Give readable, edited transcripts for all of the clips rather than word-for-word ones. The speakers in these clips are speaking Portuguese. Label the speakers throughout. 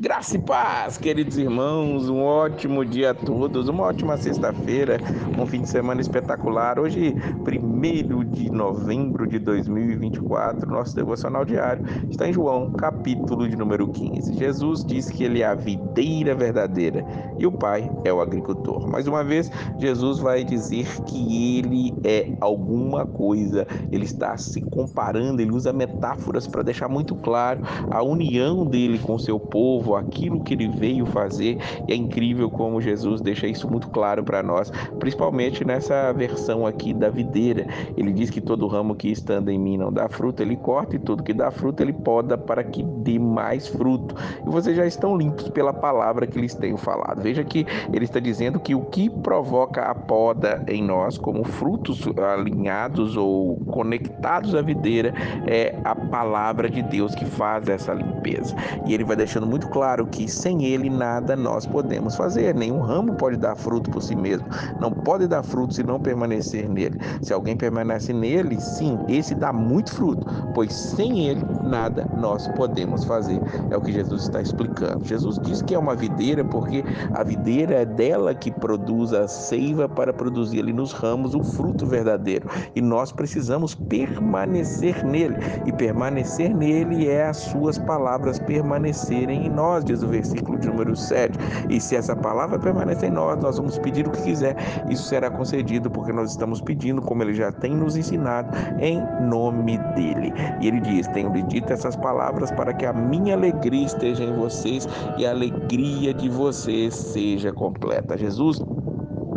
Speaker 1: Graça e paz, queridos irmãos, um ótimo dia a todos, uma ótima sexta-feira, um fim de semana espetacular. Hoje, 1º de novembro de 2024, nosso devocional diário está em João, capítulo de número 15. Jesus diz que ele é a videira verdadeira e o Pai é o agricultor. Mais uma vez, Jesus vai dizer que ele é alguma coisa, ele está se comparando, ele usa metáforas para deixar muito claro a união dele com o seu povo, aquilo que ele veio fazer. E é incrível como Jesus deixa isso muito claro para nós, principalmente nessa versão aqui da videira. Ele diz que todo ramo que estando em mim não dá fruto, ele corta, e tudo que dá fruto ele poda para que dê mais fruto. E vocês já estão limpos pela palavra que lhes tenho falado. Veja que ele está dizendo que o que provoca a poda em nós, como frutos alinhados ou conectados à videira, é a palavra de Deus que faz essa limpeza. E ele vai deixando muito claro que sem ele nada nós podemos fazer. Nenhum ramo pode dar fruto por si mesmo. Não pode dar fruto se não permanecer nele. Se alguém permanece nele, sim, esse dá muito fruto, pois sem ele nada nós podemos fazer. É o que Jesus está explicando. Jesus diz que é uma videira porque a videira é dela que produz a seiva para produzir ali nos ramos o fruto verdadeiro. E nós precisamos permanecer nele. E permanecer nele é as suas palavras permanecerem em nós, diz o versículo de número 7. E se essa palavra permanecer em nós, nós vamos pedir o que quiser, isso será concedido, porque nós estamos pedindo, como ele já tem nos ensinado, em nome dele. E ele diz: tenho-lhe dito essas palavras para que a minha alegria esteja em vocês e a alegria de vocês seja completa. Jesus,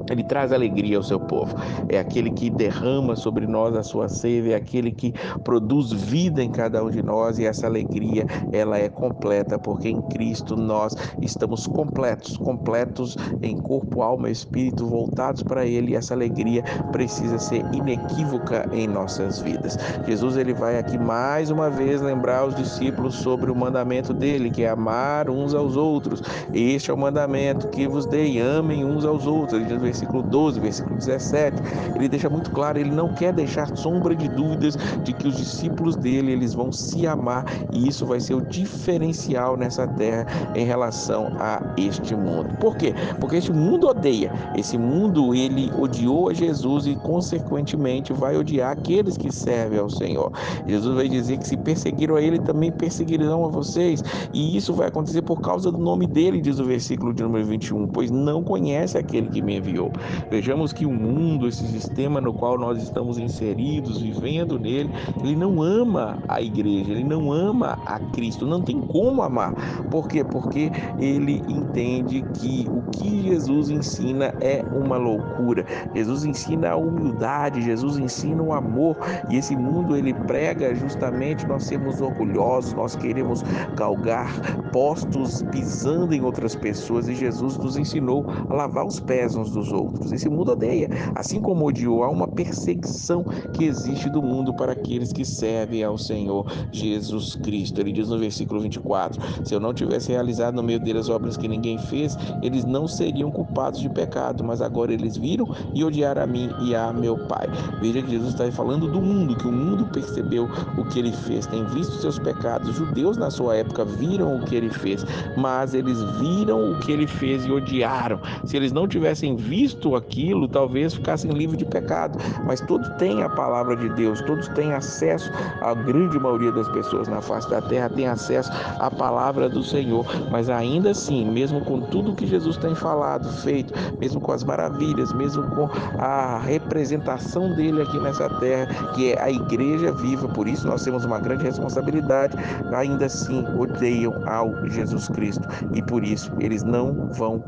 Speaker 1: ele traz alegria ao seu povo. É aquele que derrama sobre nós a sua seiva, é aquele que produz vida em cada um de nós, e essa alegria, ela é completa, porque em Cristo nós estamos completos em corpo, alma e espírito, voltados para ele, e essa alegria precisa ser inequívoca em nossas vidas. Jesus, ele vai aqui mais uma vez lembrar os discípulos sobre o mandamento dele, que é amar uns aos outros. Este é o mandamento que vos dei: amem uns aos outros. Ele diz no versículo 12, versículo 17, ele deixa muito claro, ele não quer deixar sombra de dúvidas de que os discípulos dele, eles vão se amar, e isso vai ser o diferencial nessa terra em relação a este mundo. Por quê? Porque este mundo odeia. Esse mundo, ele odiou a Jesus e, consequentemente, vai odiar aqueles que servem ao Senhor. Jesus vai dizer que se perseguiram a ele, também perseguirão a vocês. E isso vai acontecer por causa do nome dele, diz o versículo de número 21, pois não conhece aquele que me enviou. Vejamos que o mundo, esse sistema no qual nós estamos inseridos, vivendo nele, ele não ama a igreja, ele não ama a Cristo, não tem como amar. Por quê? Porque ele entende que o que Jesus ensina é uma loucura. Jesus ensina a humildade, Jesus ensina o amor, e esse mundo, ele prega justamente nós sermos orgulhosos, nós queremos galgar postos pisando em outras pessoas, e Jesus nos ensinou a lavar os pés uns dos outros. Esse mundo odeia, assim como odiou. Há uma perseguição que existe do mundo para aqueles que servem ao Senhor Jesus Cristo. Ele diz no versículo 24: se eu não tivesse realizado no meio deles obras que ninguém fez, eles não seriam culpados de pecado, mas agora eles viram e odiaram a mim e a meu Pai. Veja que Jesus está falando do mundo, que o mundo percebeu o que ele fez, tem visto seus pecados. Os judeus na sua época viram o que ele fez, mas eles viram o que ele fez e odiaram. Se eles não tivessem visto aquilo, talvez ficassem livres de pecado. Mas todos têm a palavra de Deus, todos têm acesso, a grande maioria das pessoas na face da terra tem acesso à palavra do Senhor. Mas ainda assim, mesmo com tudo que Jesus tem falado, feito, mesmo com as maravilhas, mesmo com a representação dele aqui nessa terra, que é a igreja viva, por isso nós temos uma grande responsabilidade, ainda assim odeiam ao Jesus Cristo, e por isso eles não vão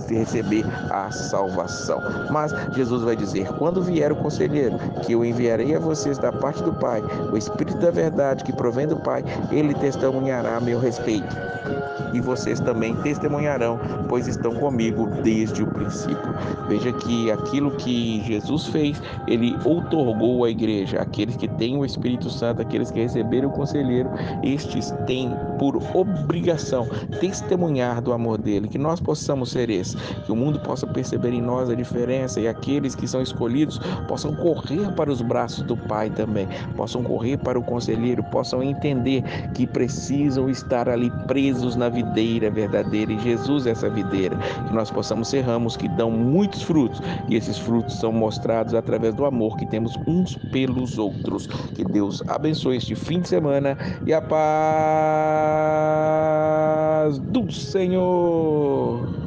Speaker 1: receber a salvação. Mas Jesus vai dizer: quando vier o conselheiro, que eu enviarei a vocês da parte do Pai, o Espírito da verdade que provém do Pai, ele testemunhará a meu respeito. E vocês também testemunharão, pois estão comigo desde o princípio. Veja que aquilo que Jesus fez, ele outorgou à igreja. Aqueles que têm o Espírito Santo, aqueles que receberam o conselheiro, estes têm por obrigação testemunhar do amor dele. Que nós possamos ser esse, que o mundo possa perceber em nós a diferença e aqueles que são escolhidos possam correr para os braços do Pai também, possam correr para o conselheiro, possam entender que precisam estar ali presos na videira verdadeira, e Jesus é essa videira, que nós possamos ser ramos que dão muitos frutos, e esses frutos são mostrados através do amor que temos uns pelos outros. Que Deus abençoe este fim de semana e a paz do Senhor.